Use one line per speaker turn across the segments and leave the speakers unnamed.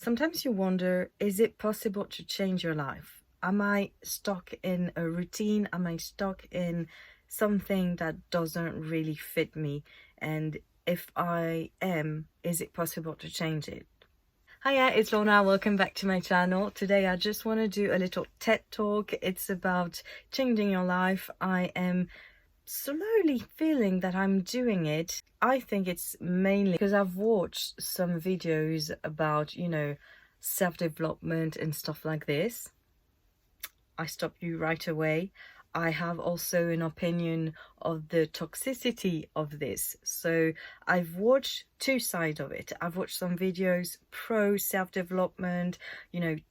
Sometimes you wonder, is it possible to change your life? Am I stuck in a routine? Am I stuck in something that doesn't really fit me? And if I am, is it possible to change it? Hiya, it's Lorna. Welcome back to my channel. Today I just want to do a little TED talk. It's about changing your life. I am slowly feeling that I'm doing it. I think it's mainly because I've watched some videos about, self-development and stuff like this. I stop you right away. I have also an opinion of the toxicity of this. So I've watched two sides of it. I've watched some videos pro self-development,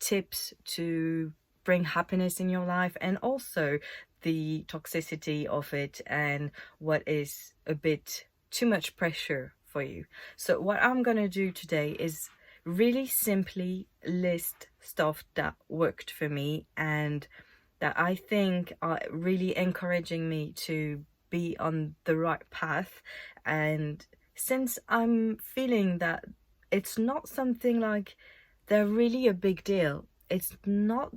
tips to bring happiness in your life, and also the toxicity of it and what is a bit too much pressure for you. So what I'm gonna do today is really simply list stuff that worked for me and that I think are really encouraging me to be on the right path. And since I'm feeling that it's not something like they're really a big deal, it's not.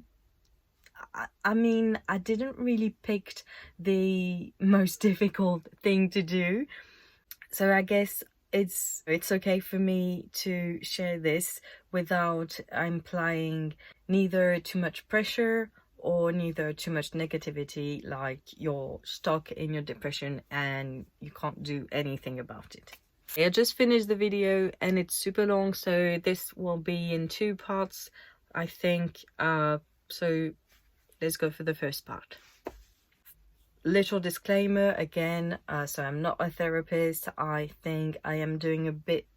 I mean, I didn't really pick the most difficult thing to do, so I guess it's okay for me to share this without implying neither too much pressure or neither too much negativity, like you're stuck in your depression and you can't do anything about it. I just finished the video and it's super long, so this will be in two parts, I think. So let's go for the first part. Little disclaimer again, so I'm not a therapist. I think I am doing a bit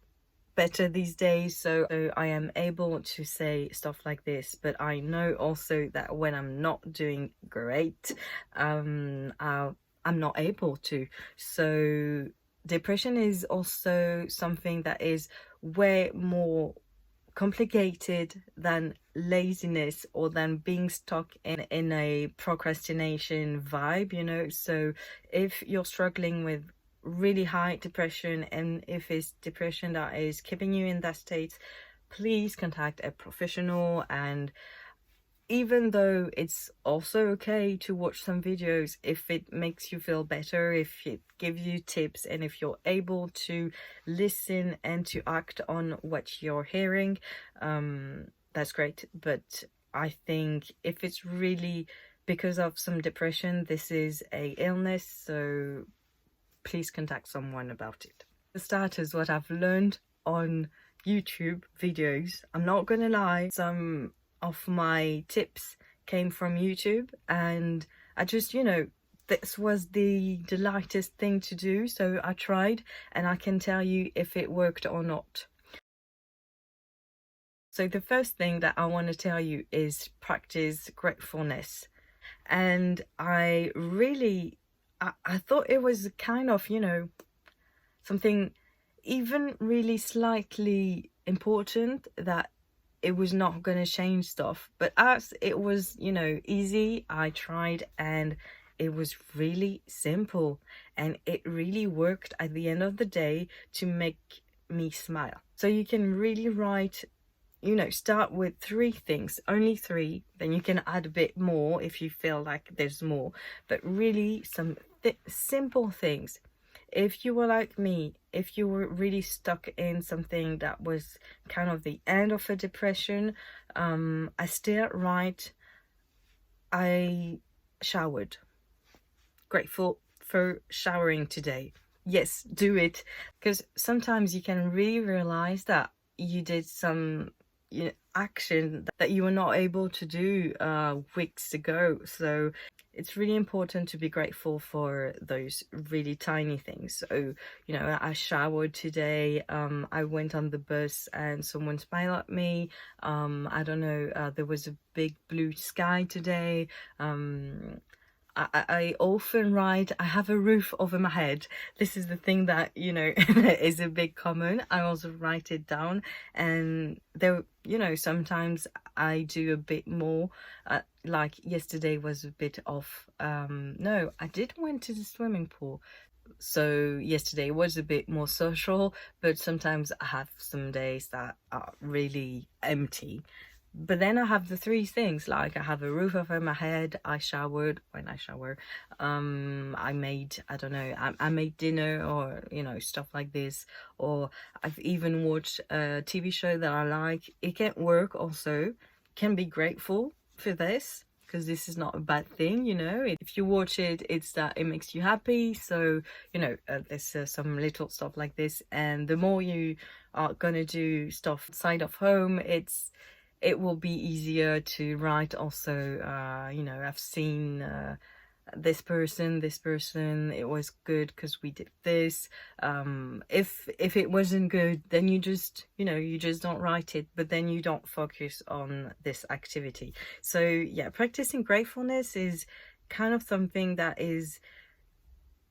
better these days, so I am able to say stuff like this, but I know also that when I'm not doing great, I'm not able to. So depression is also something that is way more complicated than laziness or than being stuck in a procrastination vibe, so if you're struggling with really high depression, and if it's depression that is keeping you in that state, please contact a professional. And even though it's also okay to watch some videos if it makes you feel better, if it gives you tips, and if you're able to listen and to act on what you're hearing, that's great. But I think if it's really because of some depression, this is a illness, so please contact someone about it. For starters, what I've learned on YouTube videos, I'm not gonna lie, some of my tips came from YouTube, and I just, this was the lightest thing to do, so I tried, and I can tell you if it worked or not. So the first thing that I want to tell you is practice gratefulness. And I thought it was kind of, something even really slightly important, that it was not going to change stuff. But as it was, easy, I tried, and it was really simple, and it really worked at the end of the day to make me smile. So you can really write, start with 3 things, only 3, then you can add a bit more if you feel like there's more, but really some simple things. If you were like me, if you were really stuck in something that was kind of the end of a depression, I still write, I showered. Grateful for showering today. Yes, do it, because sometimes you can really realize that you did some action that you were not able to do weeks ago. So it's really important to be grateful for those really tiny things. So I showered today, I went on the bus and someone smiled at me. I don't know, there was a big blue sky today. I often write, I have a roof over my head. This is the thing that, is a big common. I also write it down, and there, sometimes I do a bit more. Like yesterday was a bit off. No, I did went to the swimming pool. So yesterday was a bit more social, but sometimes I have some days that are really empty. But then I have the three things, like I have a roof over my head, I showered when I shower, I made, I don't know, I made dinner, or stuff like this, or I've even watched a TV show that I like. It can work also, can be grateful for this, because this is not a bad thing. If you watch it, it's that it makes you happy. So there's some little stuff like this, and the more you are gonna do stuff outside of home, it will be easier to write also. I've seen this person, it was good because we did this. If it wasn't good, then you just don't write it, but then you don't focus on this activity. So yeah, practicing gratefulness is kind of something that is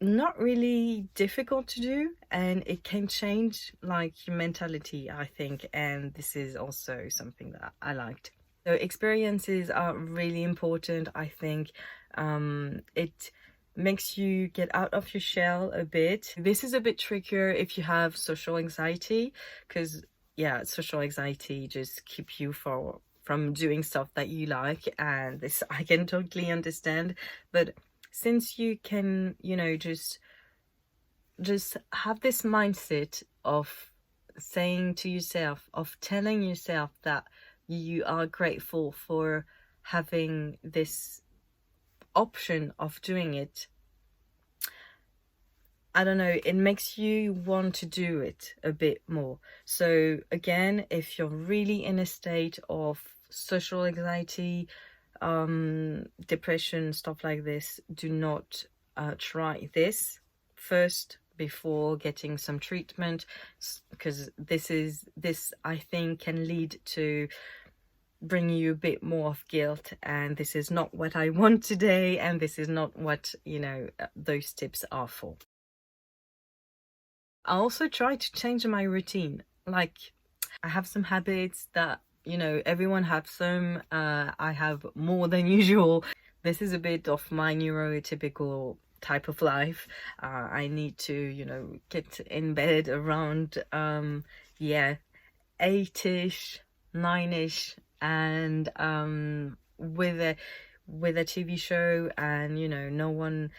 not really difficult to do, and it can change like your mentality, I think, and this is also something that I liked. So experiences are really important, I think. It makes you get out of your shell a bit. This is a bit trickier if you have social anxiety, because yeah, social anxiety just keep you from doing stuff that you like, and this I can totally understand. But since you can just have this mindset of saying to yourself, of telling yourself that you are grateful for having this option of doing it, I don't know, it makes you want to do it a bit more. So again, if you're really in a state of social anxiety, depression, stuff like this, do not try this first before getting some treatment, because this I think can lead to bring you a bit more of guilt, and this is not what I want today, and this is not what those tips are for. I also try to change my routine. Like, I have some habits that everyone has some. I have more than usual. This is a bit of my neurotypical type of life. I need to get in bed around 8ish, 9ish, and with a TV show, and no one.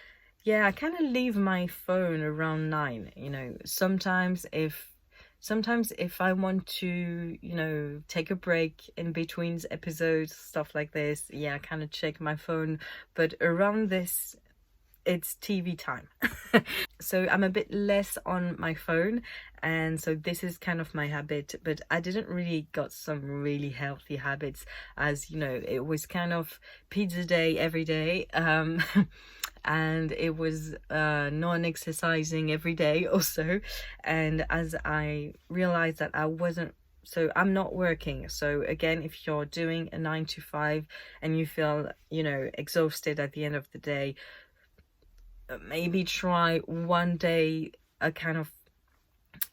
Yeah, I kind of leave my phone around 9. Sometimes if I want to take a break in between episodes, stuff like this, yeah, I kind of check my phone. But around this, it's TV time. So I'm a bit less on my phone, and so this is kind of my habit. But I didn't really got some really healthy habits, as it was kind of pizza day every day, and it was non-exercising every day also. And as I realized that I wasn't, so I'm not working. So again, if you're doing a 9 to 5 and you feel exhausted at the end of the day, maybe try one day a kind of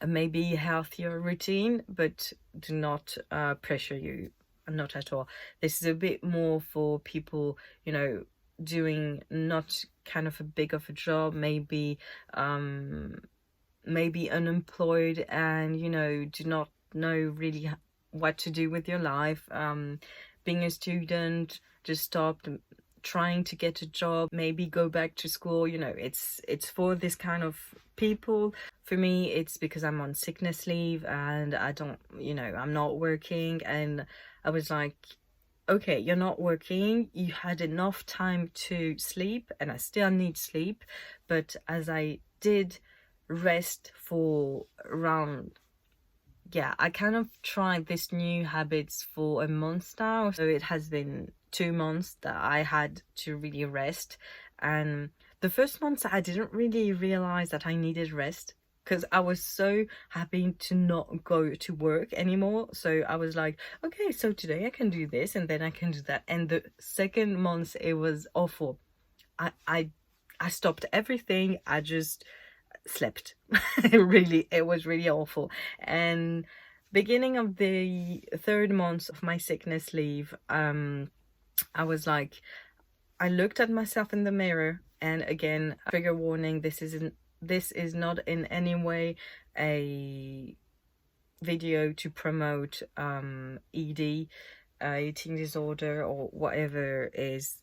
maybe healthier routine, but do not pressure you, not at all. This is a bit more for people doing not kind of a big of a job, maybe unemployed, and do not know really what to do with your life. Being a student, just stopped trying to get a job, maybe go back to school. It's for this kind of people. For me, it's because I'm on sickness leave, and I don't I'm not working, and I was like, okay, you're not working, you had enough time to sleep, and I still need sleep. But as I did rest for around, I kind of tried this new habits for a month now. So it has been 2 months that I had to really rest. And the first months I didn't really realize that I needed rest, because I was so happy to not go to work anymore. So I was like, okay, so today I can do this, and then I can do that. And the second month, it was awful. I stopped everything. I just slept. It was really awful. And beginning of the third month of my sickness leave, I was like, I looked at myself in the mirror, and again, trigger warning, this isn't this is not in any way a video to promote ED, eating disorder, or whatever is,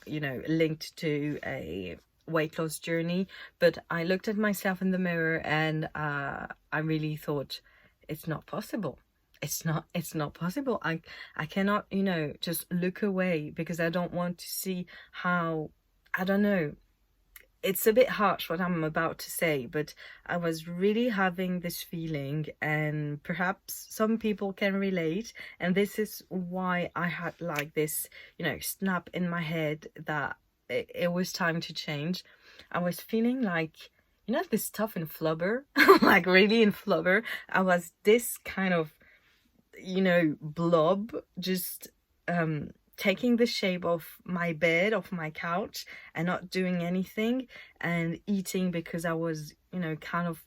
you know, linked to a weight loss journey. But I looked at myself in the mirror and I really thought, it's not possible. It's not possible. I cannot, you know, just look away, because I don't want to see how, I don't know, it's a bit harsh what I'm about to say, but I was really having this feeling, and perhaps some people can relate. And this is why I had like this, you know, snap in my head that it was time to change. I was feeling like, you know, this stuff in flubber, like really in flubber. I was this kind of, you know, blob, just taking the shape of my bed, of my couch, and not doing anything, and eating because I was, you know, kind of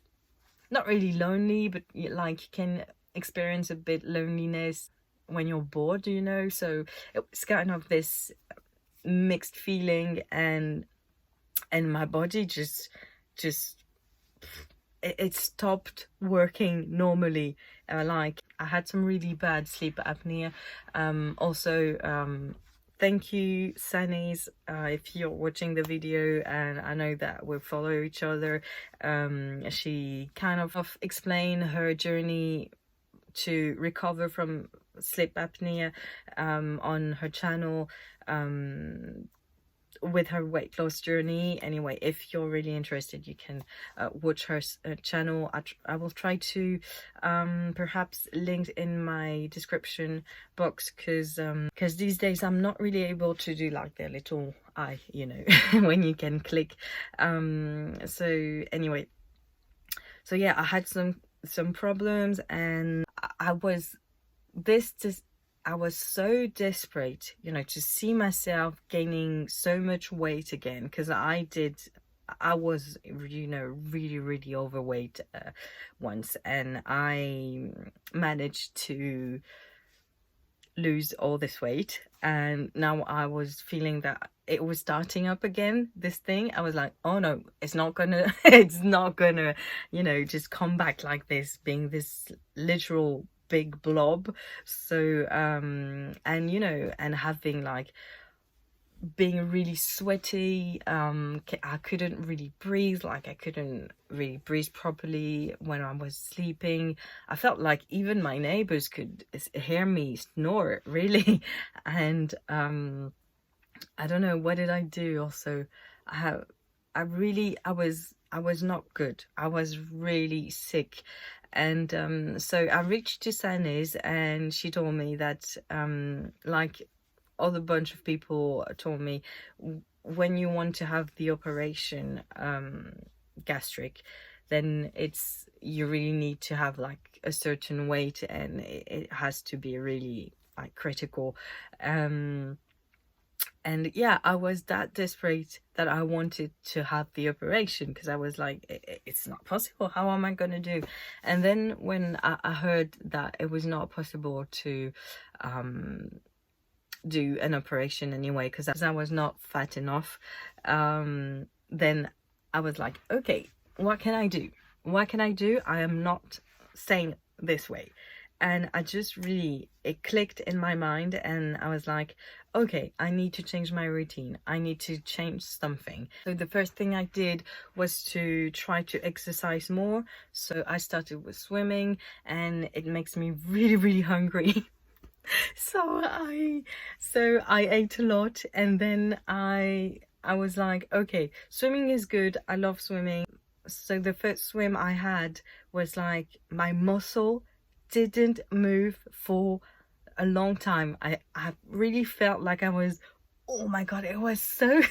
not really lonely, but like you can experience a bit loneliness when you're bored, you know. So it was kind of this mixed feeling, and my body just it stopped working normally. Like I had some really bad sleep apnea. Also, thank you, Sanniz, if you're watching the video, and I know that we follow each other. She kind of explained her journey to recover from sleep apnea on her channel, with her weight loss journey. Anyway, if you're really interested, you can watch her channel. I will try to perhaps link in my description box, because these days I'm not really able to do like the little eye, you know, when you can click. So anyway, so yeah, I had some problems, and I was I was so desperate, you know, to see myself gaining so much weight again, because I was, you know, really overweight once, and I managed to lose all this weight, and now I was feeling that it was starting up again, this thing. I was like, oh no, it's not gonna it's not gonna, you know, just come back like this, being this literal big blob. So and you know, and having like being really sweaty, I couldn't really breathe, like I couldn't really breathe properly when I was sleeping. I felt like even my neighbors could hear me snore, really. And I don't know, what did I do also? I was not good. I was really sick. And so I reached to Sanniz, and she told me that like other bunch of people told me, when you want to have the operation gastric, then you really need to have like a certain weight, and it has to be really like critical. And yeah, I was that desperate that I wanted to have the operation, because I was like, it's not possible. How am I going to do? And then when I heard that it was not possible to do an operation anyway, because I was not fat enough, then I was like, okay, what can I do? What can I do? I am not staying this way. And I just really, it clicked in my mind, and I was like, okay, I need to change my routine. I need to change something. So the first thing I did was to try to exercise more. So I started with swimming, and it makes me really hungry. So I ate a lot, and then I was like, okay, swimming is good. I love swimming. So the first swim I had was like, my muscle didn't move for a long time. I really felt like I was, oh my god, it was so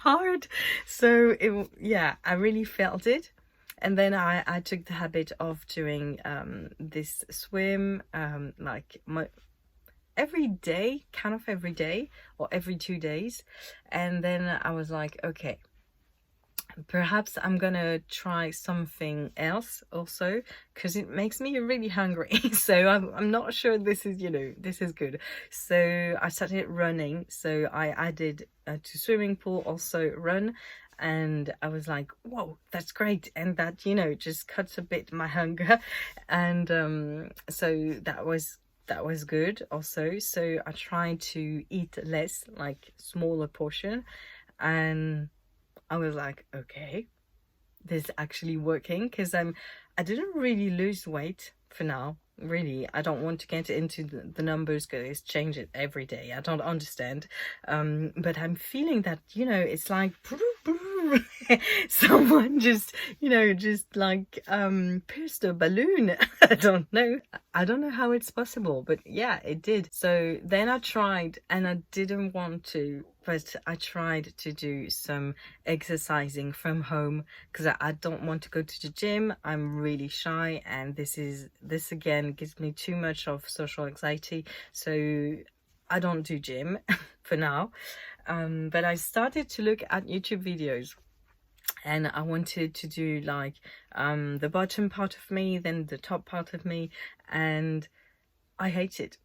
hard. So yeah, I really felt it. And then I took the habit of doing this swim like every day, kind of every day, or every 2 days. And then I was like, okay, perhaps I'm gonna try something else also, because it makes me really hungry. So I'm not sure this is, you know, this is good. So I started running. So I added to swimming pool also run. and I was like, whoa, that's great. And that, you know, just cuts a bit my hunger. And so that was good also. So I tried to eat less, like smaller portion, and I was like, okay, this is actually working, because I didn't really lose weight for now. Really, I don't want to get into the numbers because it's changing every day. I don't understand, but I'm feeling that, you know, it's like someone just, you know, just like pierced a balloon. I don't know how it's possible, but yeah, it did. So then I tried, and I didn't want to, but I tried to do some exercising from home, because I don't want to go to the gym. I'm really shy, and this again gives me too much of social anxiety, so I don't do gym for now. But I started to look at YouTube videos, and I wanted to do like the bottom part of me, then the top part of me, and I hate it.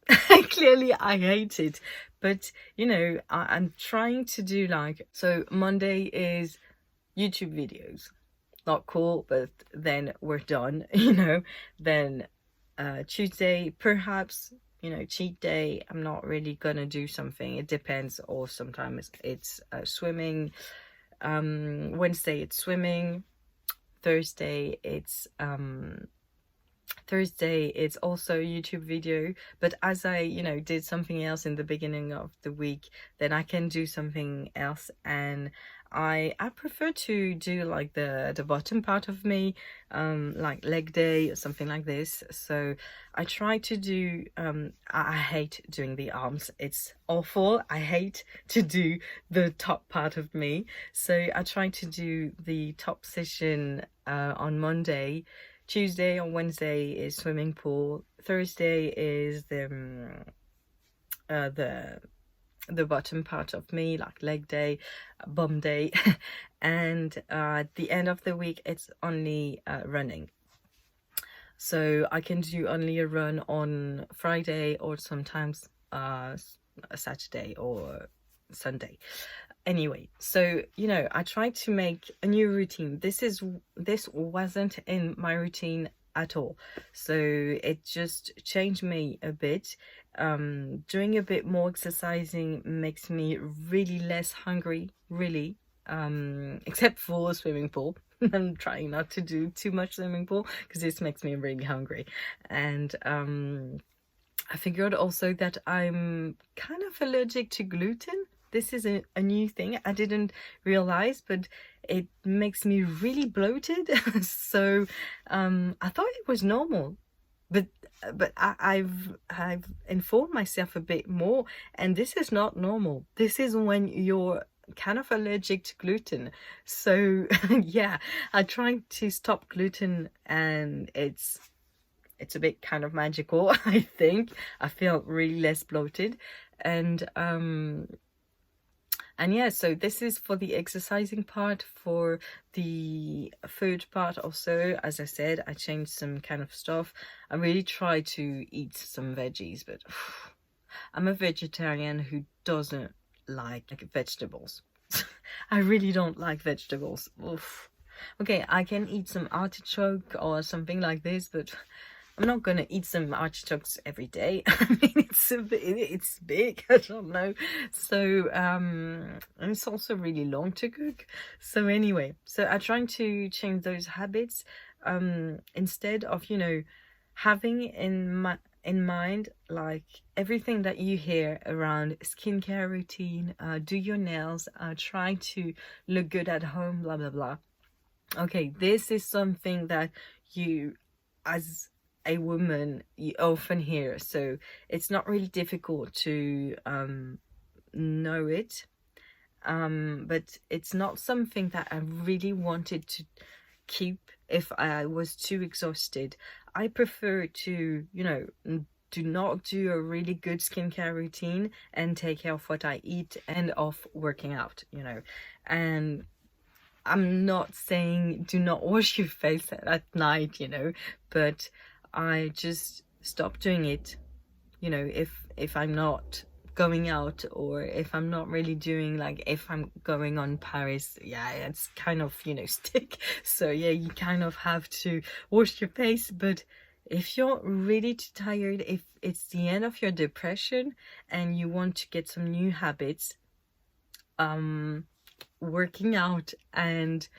Clearly I hate it, but you know, I'm trying to do like, so Monday is YouTube videos, not cool, but then we're done, you know. Then Tuesday, perhaps, you know, cheat day, I'm not really gonna do something, it depends, or sometimes it's swimming. Wednesday it's swimming. Thursday it's also a YouTube video, but as I, you know, did something else in the beginning of the week, then I can do something else. And I prefer to do like the bottom part of me, like leg day or something like this. So I try to do, I hate doing the arms, it's awful. I hate to do the top part of me, so I try to do the top session on Monday. Tuesday or Wednesday is swimming pool. Thursday is the bottom part of me, like leg day, bum day. And at the end of the week, it's only running. So I can do only a run on Friday, or sometimes a Saturday or Sunday. Anyway, so you know, I tried to make a new routine. This wasn't in my routine at all, so it just changed me a bit. Doing a bit more exercising makes me really less hungry, really, except for swimming pool. I'm trying not to do too much swimming pool because this makes me really hungry. And I figured also that I'm kind of allergic to gluten. This is a new thing I didn't realize, but it makes me really bloated. So I thought it was normal, but I've informed myself a bit more, and this is not normal. This is when you're kind of allergic to gluten. So yeah, I tried to stop gluten, and it's a bit kind of magical. I think I feel really less bloated. And yeah, so this is for the exercising part. For the food part also, as I said, I changed some kind of stuff. I really try to eat some veggies, but I'm a vegetarian who doesn't like vegetables. I really don't like vegetables. Oof. Okay, I can eat some artichoke or something like this, but I'm not gonna eat some artichokes every day. I mean, it's big, I don't know. So and it's also really long to cook. So anyway, so I'm trying to change those habits, instead of, you know, having in mind like everything that you hear around skincare routine, do your nails, try to look good at home, blah blah blah. Okay, this is something that you, as a woman, you often hear, so it's not really difficult to know it, but it's not something that I really wanted to keep if I was too exhausted. I prefer to, you know, do not do a really good skincare routine and take care of what I eat and of working out, you know. And I'm not saying do not wash your face at night, you know, but I just stop doing it, you know, if I'm not going out, or if I'm not really doing, like if I'm going on Paris, yeah, it's kind of, you know, stick. So yeah, you kind of have to wash your face. But if you're really too tired, if it's the end of your depression and you want to get some new habits, working out and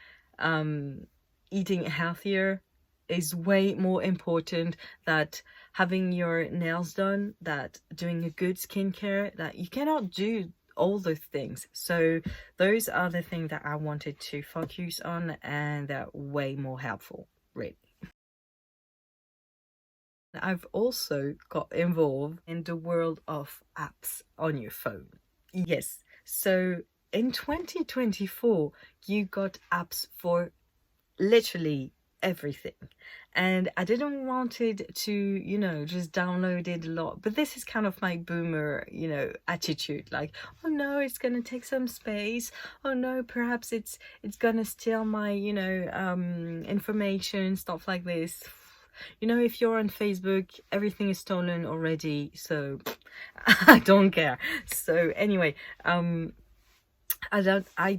eating healthier is way more important than having your nails done, that doing a good skincare. That you cannot do all those things. So those are the things that I wanted to focus on, and they're way more helpful, really. I've also got involved in the world of apps on your phone. Yes, so in 2024 you got apps for literally everything, and I didn't want it to, you know, just download it a lot. But this is kind of my boomer, you know, attitude, like, oh no, it's gonna take some space, oh no, perhaps it's gonna steal my, you know, information, stuff like this. You know, if you're on Facebook, everything is stolen already, so I don't care. So anyway, I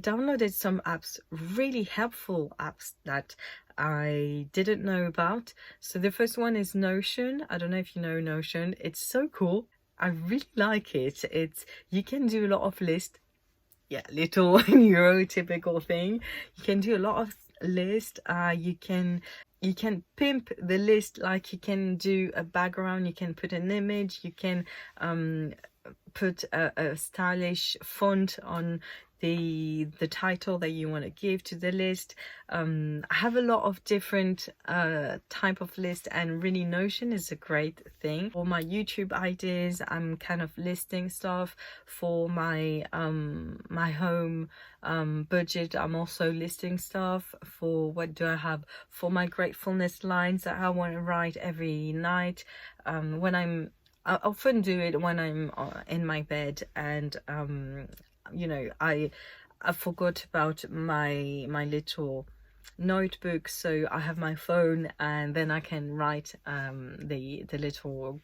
downloaded some apps, really helpful apps that I didn't know about. So the first one is Notion. I don't know if you know Notion. It's so cool. I really like it. You can do a lot of lists. Yeah, little neurotypical thing. You can do a lot of lists. You can pimp the list, like you can do a background, you can put an image, you can put a stylish font on the title that you want to give to the list. I have a lot of different type of list, and really Notion is a great thing for my YouTube ideas. I'm kind of listing stuff for my my home budget. I'm also listing stuff for, what do I have, for my gratefulness lines that I want to write every night. I often do it when I'm in my bed, and you know, I forgot about my little notebook, so I have my phone, and then I can write the little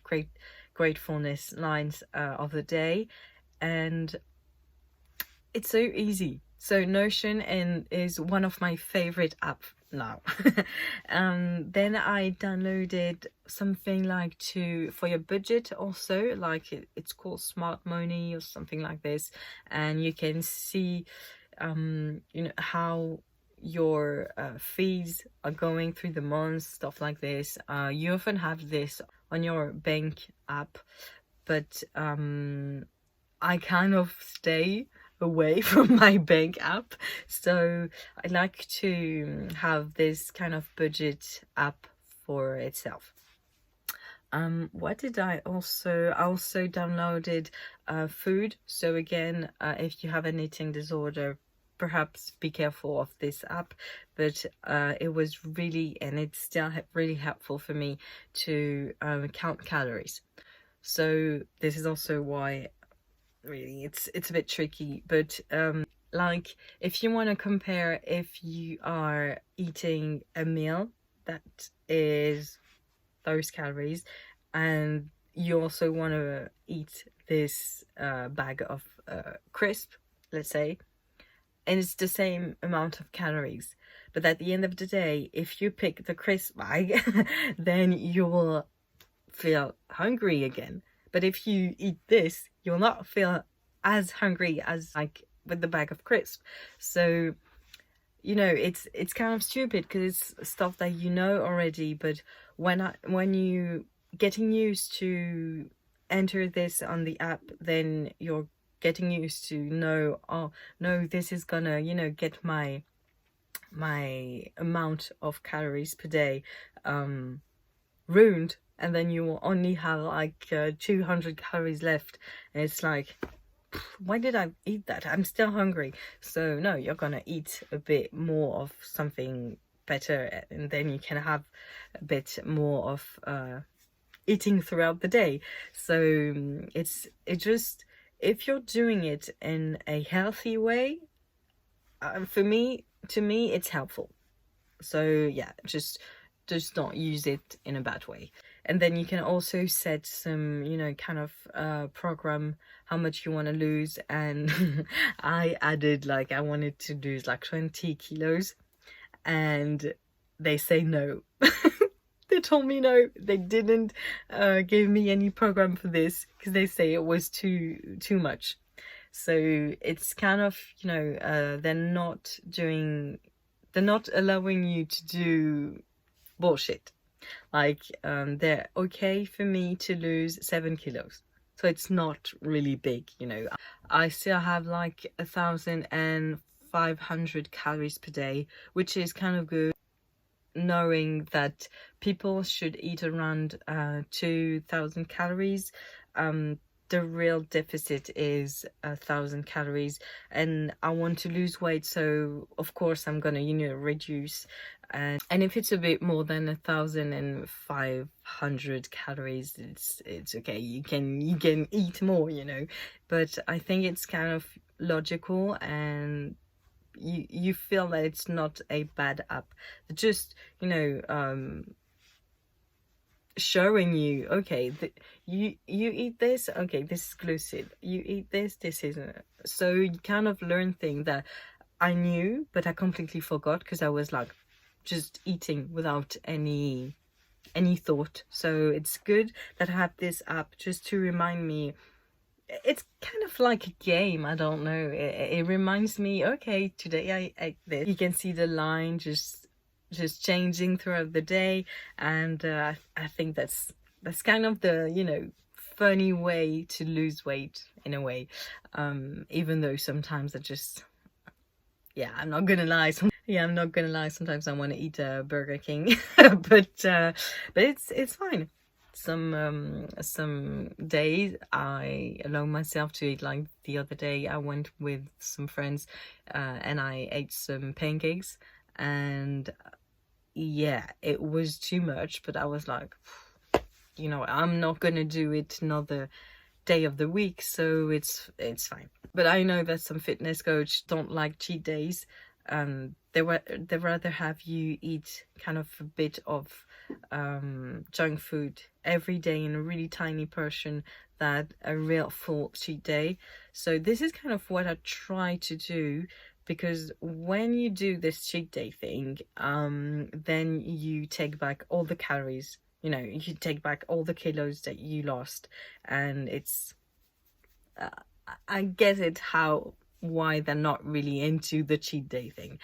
gratefulness lines of the day, and it's so easy. So Notion is one of my favorite apps now. Then I downloaded something like for your budget also, like it's called Smart Money or something like this, and you can see you know, how your fees are going through the month, stuff like this. You often have this on your bank app, but I kind of stay away from my bank app, so I like to have this kind of budget app for itself. What did I also downloaded food. So again, if you have an eating disorder, perhaps be careful of this app, but it was really, and it's still really helpful for me to count calories. So this is also why really it's a bit tricky, but like if you want to compare, if you are eating a meal that is those calories, and you also want to eat this bag of crisp, let's say, and it's the same amount of calories, but at the end of the day, if you pick the crisp bag then you will feel hungry again. But if you eat this, you'll not feel as hungry as like with the bag of crisp. So, you know, it's kind of stupid because it's stuff that you know already. But when you getting used to enter this on the app, then you're getting used to know, oh no, this is gonna, you know, get my amount of calories per day ruined, and then you will only have like 200 calories left, and it's like, why did I eat that? I'm still hungry. So no, you're gonna eat a bit more of something better, and then you can have a bit more of eating throughout the day. So it just, if you're doing it in a healthy way, to me it's helpful. So yeah, just not use it in a bad way. And then you can also set some, you know, kind of program how much you want to lose. And I added like I wanted to lose like 20 kilos, and they say no. They told me no. They didn't give me any program for this because they say it was too much. So it's kind of, you know, they're not allowing you to do bullshit. Like they're okay for me to lose 7 kilos, so it's not really big, you know. I still have like 1,500 calories per day, which is kind of good, knowing that people should eat around 2,000 calories. The real deficit is 1,000 calories, and I want to lose weight, so of course I'm gonna, you know, reduce. And if it's a bit more than 1,500 calories, it's okay. You can eat more, you know. But I think it's kind of logical, and you feel that it's not a bad app. Just, you know, showing you, okay, you eat this, okay, this is glucid. You eat this isn't. So you kind of learn things that I knew, but I completely forgot because I was like just eating without any thought. So it's good that I have this app just to remind me. It's kind of like a game, I don't know. It reminds me, okay, today I ate this. You can see the line just changing throughout the day, and I think that's kind of the, you know, funny way to lose weight in a way. Even though sometimes I just, yeah, I'm not gonna lie. I'm not gonna lie. Sometimes I want to eat a Burger King, but it's fine. Some days I allow myself to eat. Like the other day, I went with some friends, and I ate some pancakes, and yeah, it was too much. But I was like, you know, I'm not gonna do it another day of the week, so it's fine. But I know that some fitness coach don't like cheat days. They rather have you eat kind of a bit of junk food every day in a really tiny portion than a real full cheat day. So this is kind of what I try to do, because when you do this cheat day thing, then you take back all the calories, you know, you take back all the kilos that you lost. And it's I get it why they're not really into the cheat day thing.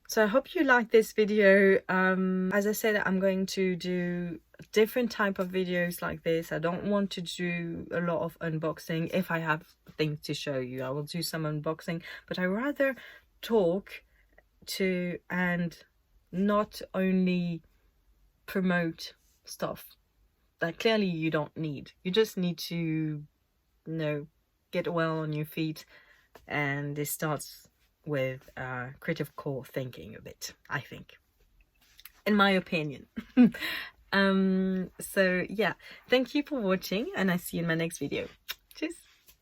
So I hope you like this video. As I said, I'm going to do different type of videos like this. I don't want to do a lot of unboxing. If I have things to show you, I will do some unboxing, but I rather talk to and not only promote stuff that clearly you don't need. You just need to, you know, get well on your feet, and this starts with critical thinking a bit, I think, in my opinion. So yeah, thank you for watching, and I see you in my next video.